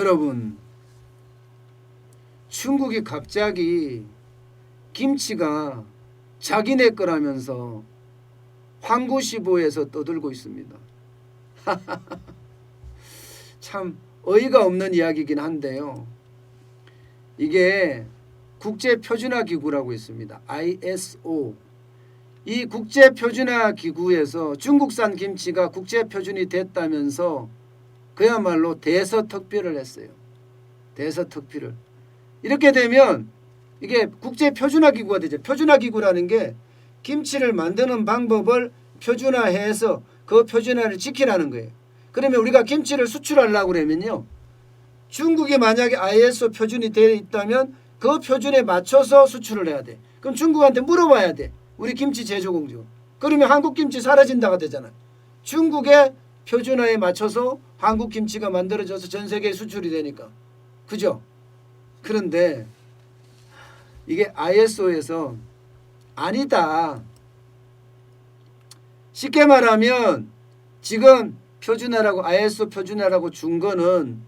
여러분, 중국이 갑자기 김치가 자기네 거라면서 황구시보에서 떠들고 있습니다. 참 어이가 없는 이야기이긴 한데요. 이게 국제표준화기구라고 있습니다. ISO. 이 국제표준화기구에서 중국산 김치가 국제표준이 됐다면서 그야말로 대서특필을 했어요. 대서특필을. 이렇게 되면 이게 국제표준화기구가 되죠. 표준화기구라는 게 김치를 만드는 방법을 표준화해서 그 표준화를 지키라는 거예요. 그러면 우리가 김치를 수출하려고 그러면요, 중국이 만약에 ISO 표준이 되어 있다면 그 표준에 맞춰서 수출을 해야 돼. 그럼 중국한테 물어봐야 돼. 우리 김치 제조 공정. 그러면 한국 김치 사라진다가 되잖아. 중국의 표준화에 맞춰서 한국 김치가 만들어져서 전 세계에 수출이 되니까. 그죠? 그런데 이게 ISO에서 아니다. 쉽게 말하면 지금 표준화라고 ISO 표준화라고 준 거는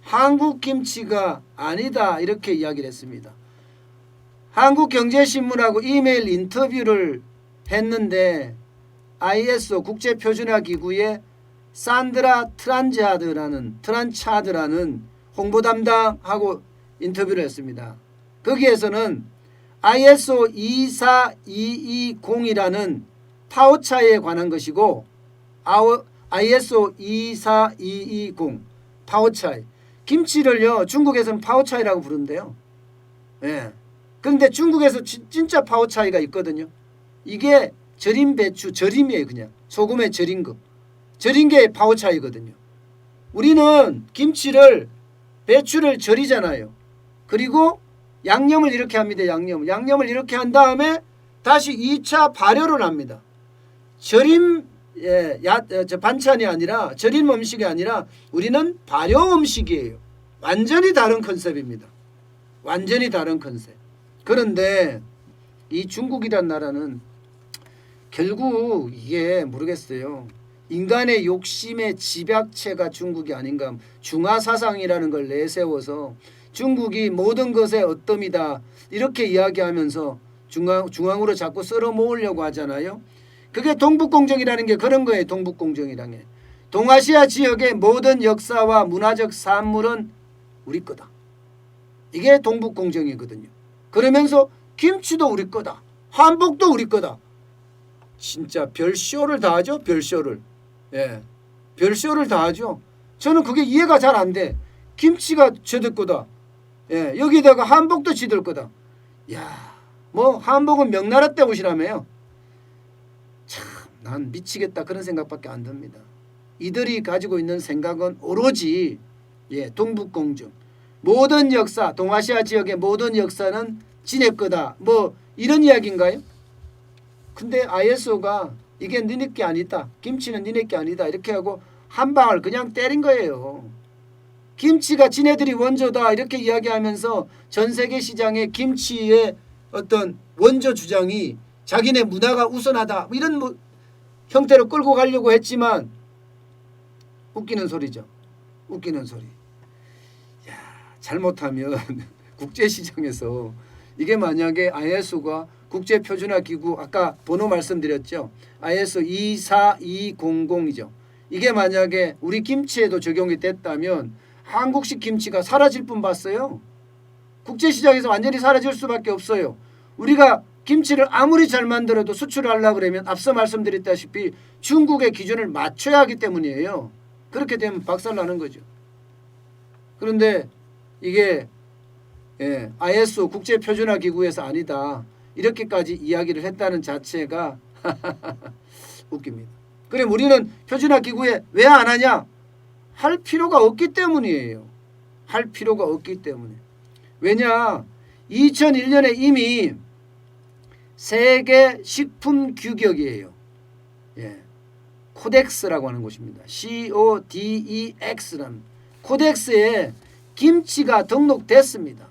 한국 김치가 아니다 이렇게 이야기를 했습니다. 한국경제신문하고 이메일 인터뷰를 했는데 ISO 국제표준화기구의 산드라 트란차드라는 홍보담당하고 인터뷰를 했습니다. 거기에서는 ISO 24220이라는 파워차이에 관한 것이고 ISO 24220 파워차이. 김치를요 중국에서는 파워차이라고 부른대요. 그런데 중국에서 진짜 파워차이가 있거든요. 이게 절임 배추, 절임이에요. 그냥 소금에 절인 거. 절인 게 파워차이거든요. 우리는 김치를 배추를 절이잖아요. 그리고 양념을 이렇게 합니다. 양념을 이렇게 한 다음에 다시 2차 발효를 합니다. 절임 반찬이 아니라 절임 음식이 아니라 우리는 발효 음식이에요. 완전히 다른 컨셉입니다. 완전히 다른 컨셉. 그런데 이 중국이란 나라는 결국 이게 모르겠어요. 인간의 욕심의 집약체가 중국이 아닌가. 중화사상이라는 걸 내세워서 중국이 모든 것의 어뜸이다 이렇게 이야기하면서 중앙으로 자꾸 쓸어 모으려고 하잖아요. 그게 동북공정이라는 게 그런 거예요. 동북공정이라는 게. 동아시아 지역의 모든 역사와 문화적 산물은 우리 거다. 이게 동북공정이거든요. 그러면서 김치도 우리 거다. 한복도 우리 거다. 진짜 별쇼를 다 하죠. 별쇼를. 별쇼를 다 하죠. 저는 그게 이해가 잘 안 돼. 김치가 저들 거다. 여기다가 한복도 지들 거다. 뭐 한복은 명나라 때 옷이라며요. 참, 난 미치겠다 그런 생각밖에 안 듭니다. 이들이 가지고 있는 생각은 오로지 동북공정. 모든 역사, 동아시아 지역의 모든 역사는 지네 거다. 뭐 이런 이야기인가요? 근데 ISO가 이게 니네 게 아니다. 김치는 니네 게 아니다. 이렇게 하고 한 방을 그냥 때린 거예요. 김치가 지네들이 원조다 이렇게 이야기하면서 전 세계 시장에 김치의 어떤 원조 주장이 자기네 문화가 우선하다 이런 형태로 끌고 가려고 했지만 웃기는 소리죠. 웃기는 소리. 잘못하면 국제시장에서 이게 만약에 ISO가 국제표준화기구 아까 번호 말씀드렸죠. ISO 24200이죠. 이게 만약에 우리 김치에도 적용이 됐다면 한국식 김치가 사라질 뿐 봤어요. 국제시장에서 완전히 사라질 수밖에 없어요. 우리가 김치를 아무리 잘 만들어도 수출을 하려고 그러면 앞서 말씀드렸다시피 중국의 기준을 맞춰야 하기 때문이에요. 그렇게 되면 박살나는 거죠. 그런데 이게 ISO 국제표준화기구에서 아니다. 이렇게까지 이야기를 했다는 자체가 웃깁니다. 그럼 우리는 표준화기구에 왜 안 하냐? 할 필요가 없기 때문이에요. 할 필요가 없기 때문에. 왜냐? 2001년에 이미 세계 식품 규격이에요. 코덱스라고 하는 곳입니다. CODEX라는 코덱스에 김치가 등록됐습니다.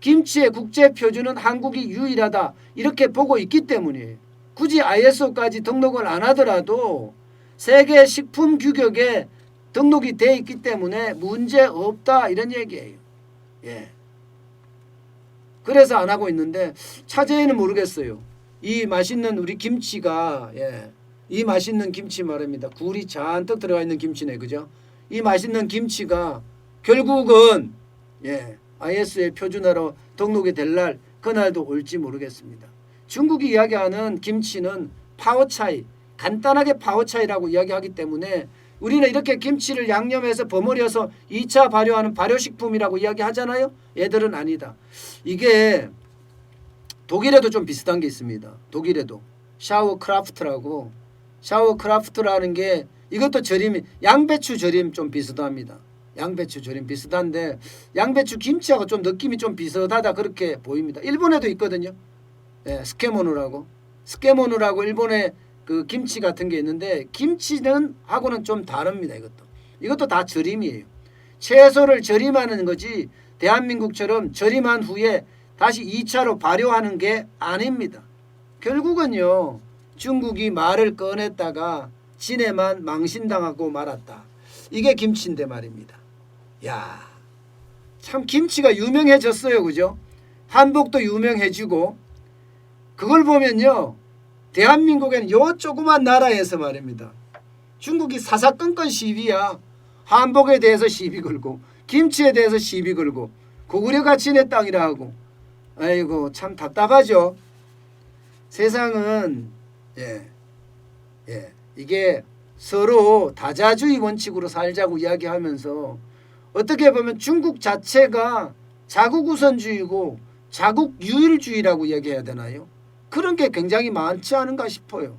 김치의 국제표준은 한국이 유일하다 이렇게 보고 있기 때문이에요. 굳이 ISO까지 등록을 안 하더라도 세계 식품 규격에 등록이 돼 있기 때문에 문제 없다 이런 얘기예요. 예. 그래서 안 하고 있는데 차제에는 모르겠어요. 이 맛있는 우리 김치가 이 맛있는 김치 말입니다. 굴이 잔뜩 들어가 있는 김치네, 그죠? 이 맛있는 김치가 결국은 IS의 표준어로 등록이 될 날 그날도 올지 모르겠습니다. 중국이 이야기하는 김치는 파오차이, 간단하게 파오차이라고 이야기하기 때문에 우리는 이렇게 김치를 양념해서 버무려서 2차 발효하는 발효식품이라고 이야기하잖아요. 얘들은 아니다. 이게 독일에도 좀 비슷한 게 있습니다. 독일에도 샤워크라프트라고, 샤워크라프트라는 게 이것도 절임이, 양배추 절임 좀 비슷합니다. 양배추 절임 비슷한데 양배추 김치하고 좀 느낌이 좀 비슷하다 그렇게 보입니다. 일본에도 있거든요. 스케모누라고 일본의 그 김치 같은 게 있는데 김치는 하고는 좀 다릅니다. 이것도 다 절임이에요. 채소를 절임하는 거지 대한민국처럼 절임한 후에 다시 2차로 발효하는 게 아닙니다. 결국은요, 중국이 말을 꺼냈다가 지네만 망신당하고 말았다. 이게 김치인데 말입니다. 야, 참 김치가 유명해졌어요, 그죠? 한복도 유명해지고, 그걸 보면요, 대한민국에는 요 조그만 나라에서 말입니다. 중국이 사사건건 시비야. 한복에 대해서 시비 걸고 김치에 대해서 시비 걸고 고구려가 지네 땅이라 하고. 아이고 참 답답하죠. 세상은 이게 서로 다자주의 원칙으로 살자고 이야기하면서 어떻게 보면 중국 자체가 자국우선주의고 자국유일주의라고 이야기해야 되나요? 그런 게 굉장히 많지 않은가 싶어요.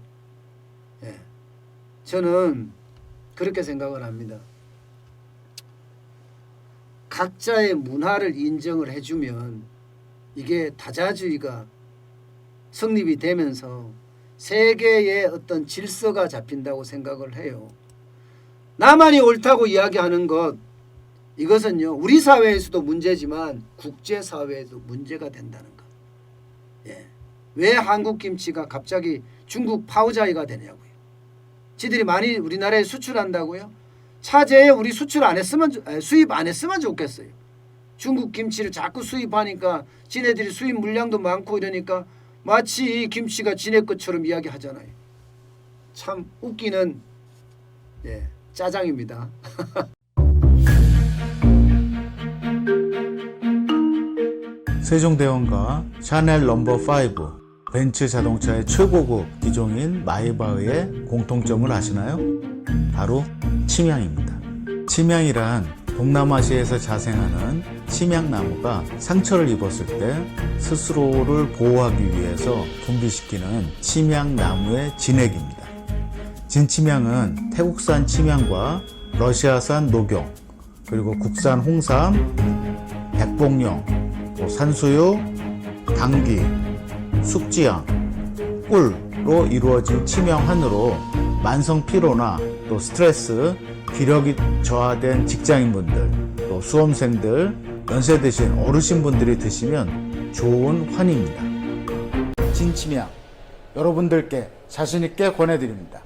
저는 그렇게 생각을 합니다. 각자의 문화를 인정을 해주면 이게 다자주의가 성립이 되면서 세계의 어떤 질서가 잡힌다고 생각을 해요. 나만이 옳다고 이야기하는 것, 이것은요, 우리 사회에서도 문제지만 국제사회에도 문제가 된다는 것. 왜 한국 김치가 갑자기 중국 파오자이가 되냐고요. 지들이 많이 우리나라에 수출한다고요. 차제에 우리 수입 안 했으면 좋겠어요. 중국 김치를 자꾸 수입하니까 지네들이 수입 물량도 많고 이러니까 마치 이 김치가 지네 것처럼 이야기하잖아요. 참 웃기는 짜장입니다. 세종대왕과 샤넬 넘버5, 벤츠 자동차의 최고급 기종인 마이바흐의 공통점을 아시나요? 바로 침향입니다. 침향이란 동남아시아에서 자생하는 침향나무가 상처를 입었을 때 스스로를 보호하기 위해서 분비시키는 침향나무의 진액입니다. 진침향은 태국산 침향과 러시아산 녹용, 그리고 국산 홍삼, 백봉령, 또 산수유, 당귀, 숙지향, 꿀로 이루어진 침향환으로 만성 피로나 또 스트레스, 기력이 저하된 직장인분들, 또 수험생들, 연세 드신 어르신분들이 드시면 좋은 환입니다. 진침향, 여러분들께 자신있게 권해드립니다.